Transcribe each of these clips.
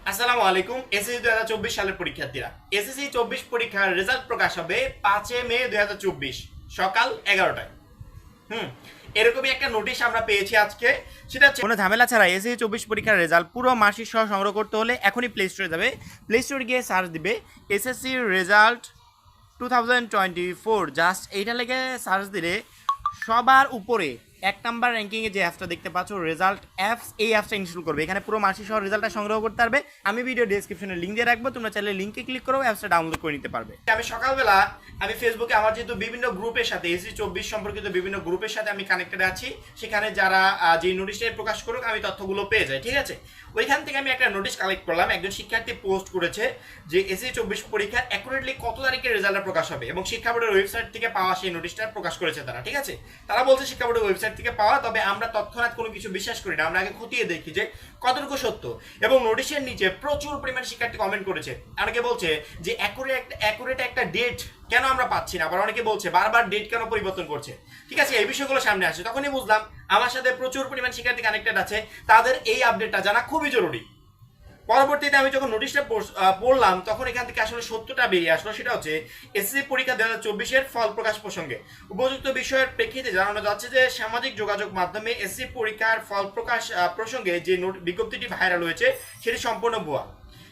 আসসালামু আলাইকুম। এসএসসি 2024 সালের পরীক্ষার্থীরা, এসএসসি 24 পরীক্ষার রেজাল্ট প্রকাশ হবে 5 মে 2024 সকাল 11টায়। এরকমই একটা নোটিশ আমরা পেয়েছি আজকে। সেটা হচ্ছে কোনো ঝামেলা ছাড়া এসএসসি 24 পরীক্ষার রেজাল্ট পুরো মার্কশিট সহ সংগ্রহ করতে হলে এখনই প্লে স্টোরে যাবে। প্লে স্টোরে গিয়ে সার্চ দিবে এসএসসি রেজাল্ট 2024, জাস্ট এইটা লেগে সার্চ দিলে সবার উপরে 1 নাম্বার র্যাঙ্কিংয়ে যে অ্যাপসটা দেখতে পাচ্ছ রেজাল্ট অ্যাপস, এই অ্যাপসটা ইনস্টল করবে। এখানে পুরো মার্কশিট সহ রেজাল্টটা সংগ্রহ করতে পারবে। আমি ভিডিও ডেসক্রিপশনে লিঙ্ক দিয়ে রাখবো, তোমরা চাইলে লিঙ্কে ক্লিক করো অ্যাপসটা ডাউনলোড করে নিতে পারবে। আমি সকালবেলা ফেসবুকে আমার যেহেতু বিভিন্ন গ্রুপের সাথে এসএসসি 24 সম্পর্কিত বিভিন্ন গ্রুপের সাথে আমি কানেক্টেড আছি, সেখানে যারা যে নোটিশটা প্রকাশ করুক আমি তথ্যগুলো পেয়ে যাই। ঠিক আছে, ওইখান থেকে আমি একটা নোটিশ কালেক্ট করলাম। একজন শিক্ষার্থী পোস্ট করেছে যে এসএসসি 24 পরীক্ষার অ্যাকুরেটলি কত তারিখে রেজাল্টটা প্রকাশ হবে এবং শিক্ষা বোর্ডের ওয়েবসাইট থেকে পাওয়া সেই নোটিশটা প্রকাশ করেছে তারা। ঠিক আছে, তারা বলছে শিক্ষা বোর্ডের ওয়েবসাইট থেকে পাওয়া, তবে আমরা তৎক্ষণাৎ কোনো কিছু বিশ্বাস করি না, আমরা আগে খতিয়ে দেখি যে কতটুকু সত্য। এবং নোটিশের নিচে প্রচুর পরিমাণ শিক্ষার্থী কমেন্ট করেছে। অনেকে বলছে যে অ্যাকুরেট একটা ডেট কেন আমরা পাচ্ছি না, আবার অনেকে বলছে বারবার ডেট কেন পরিবর্তন করছে। ঠিক আছে, এই বিষয়গুলো সামনে আসে, তখনই বুঝলাম আমার সাথে প্রচুর পরিমাণ শিক্ষার্থী কানেক্টেড আছে, তাদের এই আপডেটটা জানা খুবই জরুরি। পরবর্তীতে আমি যখন নোটিশটা পড়লাম তখন এখান থেকে আসলে সত্যটা বেরিয়ে আসলো। সেটা হচ্ছে এসএসসি পরীক্ষা 2024-এর ফল প্রকাশ প্রসঙ্গে উপযুক্ত বিষয়ের প্রেক্ষিতে জানানো যাচ্ছে যে সামাজিক যোগাযোগ মাধ্যমে এসএসসি পরীক্ষার ফল প্রকাশ প্রসঙ্গে যে বিজ্ঞপ্তিটি ভাইরাল হয়েছে সেটি সম্পূর্ণ ভুয়া।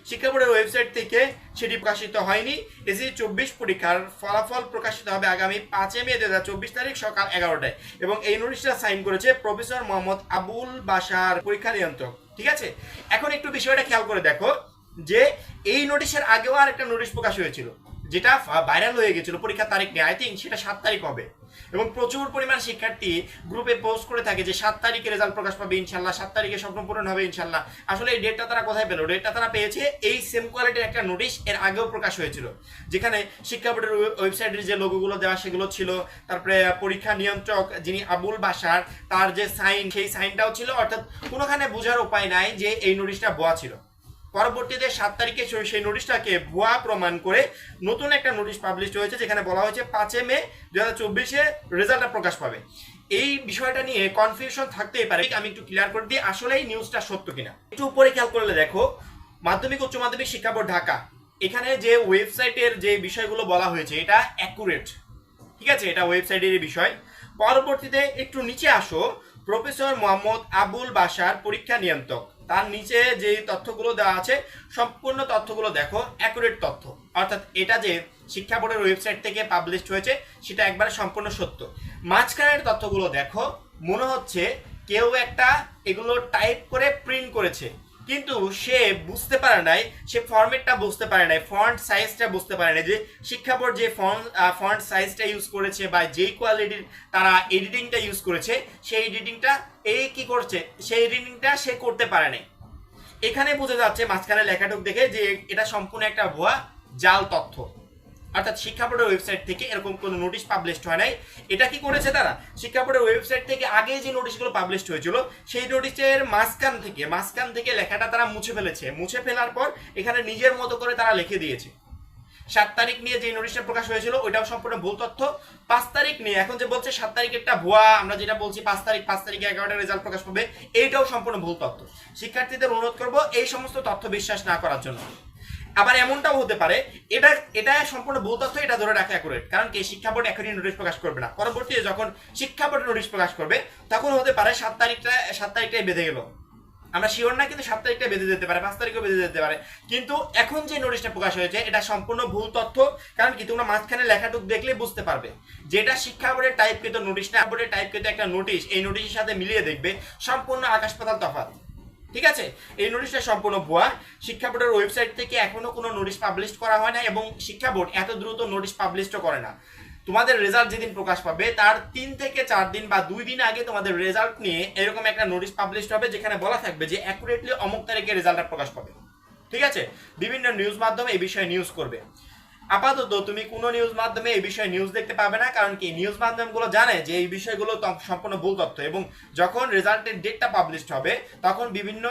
শিক্ষা বোর্ডের ওয়েবসাইট থেকে সেটি প্রকাশিত হয়নি। এসএসসি 24 পরীক্ষার ফলাফল প্রকাশিত হবে আগামী 5 মে 2024 তারিখ সকাল 11টায় এবং এই নোটিশটা সাইন করেছে প্রফেসর মোহাম্মদ আবুল বাশার, পরীক্ষা নিয়ন্ত্রক। ঠিক আছে, এখন একটু বিষয়টা খেয়াল করে দেখো যে এই নোটিশের আগেও আর একটা নোটিশ প্রকাশ হয়েছিল যেটা ভাইরাল হয়ে গেছিল পরীক্ষার তারিখ নিয়ে, আই থিঙ্ক সেটা 7 তারিখ হবে। এবং প্রচুর পরিমাণ শিক্ষার্থী গ্রুপে পোস্ট করে থাকে যে 7 তারিখে রেজাল্ট প্রকাশ পাবে ইনশাল্লাহ, 7 তারিখে স্বপ্ন পূরণ হবে ইনশাল্লাহ। আসলে এই ডেটটা তারা কোথায় পেলো? ডেটটা তারা পেয়েছে এই সেম কোয়ালিটির একটা নোটিশ এর আগেও প্রকাশ হয়েছিল, যেখানে শিক্ষা বোর্ডের ওয়েবসাইটের যে লোগোগুলো দেওয়া সেগুলো ছিল, তারপরে পরীক্ষা নিয়ন্ত্রক যিনি আবুল বাশার তার যে সাইন সেই সাইনটাও ছিল, অর্থাৎ কোনোখানে বোঝার উপায় নাই যে এই নোটিশটা ভুয়া ছিল। পরবর্তীতে 7 তারিখে সেই নোটিশটাকে ভুয়া প্রমাণ করে নতুন একটা নোটিশ পাবলিশ হয়েছে, যেখানে বলা হয়েছে 5 মে 2024-এ রেজাল্টটা প্রকাশ পাবে। এই বিষয়টা নিয়ে কনফিউশন থাকতেই পারে, আমি একটু ক্লিয়ার করে দিই আসলে এই নিউজটা সত্য কিনা। একটু উপরে খেয়াল করলে দেখো মাধ্যমিক উচ্চ মাধ্যমিক শিক্ষা বোর্ড ঢাকা, এখানে যে ওয়েবসাইটের যে বিষয়গুলো বলা হয়েছে এটা অ্যাকুরেট। ঠিক আছে, এটা ওয়েবসাইটের বিষয়। পরবর্তীতে একটু নিচে আসো, প্রফেসর মোহাম্মদ আবুল বাশার, পরীক্ষা নিয়ন্ত্রক, তার নিচে যে তথ্যগুলো দেওয়া আছে সম্পূর্ণ তথ্যগুলো দেখো অ্যাকুরেট তথ্য, অর্থাৎ এটা যে শিক্ষা বোর্ডের ওয়েবসাইট থেকে পাবলিশড হয়েছে সেটা একবারে সম্পূর্ণ সত্য। মাঝখানের তথ্যগুলো দেখো মনে হচ্ছে কেউ একটা এগুলো টাইপ করে প্রিন্ট করেছে, কিন্তু সে বুঝতে পারে নাই, সে ফরম্যাটটা বুঝতে পারে নাই, ফন্ট সাইজটা বুঝতে পারে নাই, যে শিক্ষা বোর্ড যে ফন্ট সাইজটা ইউজ করেছে বা যেই কোয়ালিটির তারা এডিটিংটা ইউজ করেছে সেই এডিটিংটা এই কি করছে সেই এডিটিংটা সে করতে পারে নাই। এখানে বোঝা যাচ্ছে মাঝখানে লেখাটুক দেখে যে এটা সম্পূর্ণ একটা ভুয়া জাল তথ্য, অর্থাৎ শিক্ষা বোর্ডের ওয়েবসাইট থেকে এরকম কোনো নোটিশ পাবলিশড হয় নাই। এটা কি করেছে তারা, শিক্ষা বোর্ডের ওয়েবসাইট থেকে আগে যে নোটিশগুলো পাবলিশড হয়েছিল সেই নোটিশের মাঝখান থেকে লেখাটা তারা মুছে ফেলেছে। মুছে ফেলার পর এখানে নিজের মতো করে তারা লিখে দিয়েছে। 7 তারিখ নিয়ে যে নোটিশটা প্রকাশ হয়েছিল ওইটাও সম্পূর্ণ ভুল তথ্য। 5 তারিখ নিয়ে এখন যে বলছে 7 তারিখেরটা ভুয়া, আমরা যেটা বলছি 5 তারিখে 11টার রেজাল্ট প্রকাশ পাবে, এইটাও সম্পূর্ণ ভুল তথ্য। শিক্ষার্থীদের অনুরোধ করব এই সমস্ত তথ্য বিশ্বাস না করার জন্য। আবার এমনটাও হতে পারে এটা সম্পূর্ণ ভুল তথ্য, এটা ধরে রাখা অ্যাকুরেট, কারণ কি শিক্ষা বোর্ড এখনই নোটিশ প্রকাশ করবে না। পরবর্তীতে যখন শিক্ষা বোর্ড নোটিশ প্রকাশ করবে তখন হতে পারে 7 তারিখটাই বেঁধে গেল, আমরা শিওর না, কিন্তু 7 তারিখটা বেঁধে যেতে পারে, 5 তারিখও বেঁধে যেতে পারে। কিন্তু এখন যে নোটিশটা প্রকাশ হয়েছে এটা সম্পূর্ণ ভুল তথ্য, কারণ কি তোমরা মাঝখানে লেখাটুক দেখলে বুঝতে পারবে যেটা শিক্ষা বোর্ডের টাইপকৃত নোটিশ না, বোর্ডের টাইপকৃত একটা নোটিশ, এই নোটিশের সাথে মিলিয়ে দেখবে সম্পূর্ণ আকাশ পাতাল তফাৎ। ঠিক আছে, এই নোটিশটা সম্পূর্ণ ভুয়া। শিক্ষা বোর্ডের ওয়েবসাইট থেকে এখনো কোনো নোটিশ পাবলিশ করা হয় না এবং শিক্ষা বোর্ড এত দ্রুত নোটিশ পাবলিশও করে না। তোমাদের রেজাল্ট যেদিন প্রকাশ পাবে তার 3 থেকে 4 দিন বা 2 দিন আগে তোমাদের রেজাল্ট নিয়ে এরকম একটা নোটিশ পাবলিশ হবে, যেখানে বলা থাকবে যে অ্যাকুরেটলি অমুক তারিখে রেজাল্টটা প্রকাশ পাবে। ঠিক আছে, বিভিন্ন নিউজ মাধ্যমে এই বিষয়ে নিউজ করবে। আপাতত তুমি কোনো নিউজ মাধ্যমে এই বিষয়ে নিউজ দেখতে পাবে না, কারণ কি নিউজ মাধ্যমগুলো জানে যে এই বিষয়গুলো সম্পূর্ণ ভুল তথ্য, এবং যখন রেজাল্টের ডেটটা পাবলিশ হবে তখন বিভিন্ন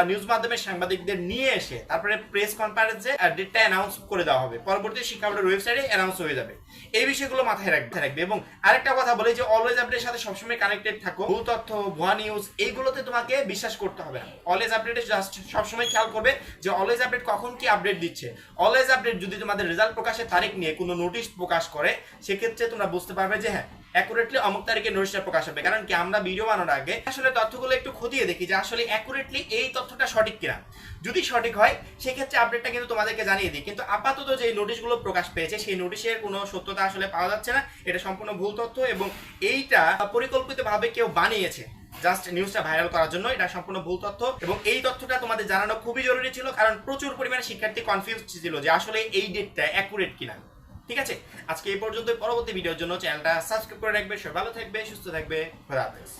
নিউজ মাধ্যমের সাংবাদিকদের নিয়ে এসে তারপরে প্রেস কনফারেন্সে ডেটটা অ্যানাউন্স করে দেওয়া হবে, পরবর্তী শিক্ষা বোর্ডের ওয়েবসাইটে অ্যানাউন্স হয়ে যাবে। এই বিষয়গুলো মাথায় রাখবে। এবং আরেকটা কথা বলি যে অলওয়েজ আপডেটের সাথে সবসময় কানেক্টেড থাকো। ভুল তথ্য, ভুয়া নিউজ এইগুলোতে তোমাকে বিশ্বাস করতে হবে না। অলওয়েজ আপডেটে জাস্ট সবসময় খেয়াল করবে যে অলওয়েজ আপডেট কখন কি আপডেট দিচ্ছে। অলওয়েজ আপডেট যদি তোমাদের রেজাল্ট প্রকাশের তারিখ নিয়ে কোনো নোটিশ প্রকাশ করে, সেক্ষেত্রে তোমরা বুঝতে পারবে যে হ্যাঁ অ্যাকুরেটলি অমুক তারিখে নোটিশটা প্রকাশ হবে। কারণ কি আমরা ভিডিও বানানোর আগে আসলে তথ্যগুলো একটু খতিয়ে দেখি যে আসলে অ্যাকুরেটলি এই তথ্যটা সঠিক কিনা। যদি সঠিক হয় সেক্ষেত্রে আপডেটটা কিন্তু তোমাদেরকে জানিয়ে দিই। কিন্তু আপাতত যে নোটিশগুলো প্রকাশ পেয়েছে সেই নোটিশের কোনো সত্যতা আসলে পাওয়া যাচ্ছে না, এটা সম্পূর্ণ ভুল তথ্য এবং এইটা পরিকল্পিতভাবে কেউ বানিয়েছে জাস্ট নিউজটা ভাইরাল করার জন্য। এটা সম্পূর্ণ ভুল তথ্য এবং এই তথ্যটা তোমাদের জানানো খুবই জরুরি ছিল, কারণ প্রচুর পরিমাণে শিক্ষার্থী কনফিউজ ছিল যে আসলে এই ডেটটা অ্যাকুরেট কিনা। ঠিক আছে, আজকে এই পর্যন্ত। পরবর্তী ভিডিওর জন্য চ্যানেলটা সাবস্ক্রাইব করে রাখবে। সবাই ভালো থাকবে, সুস্থ থাকবে, খোদা হাফেজ।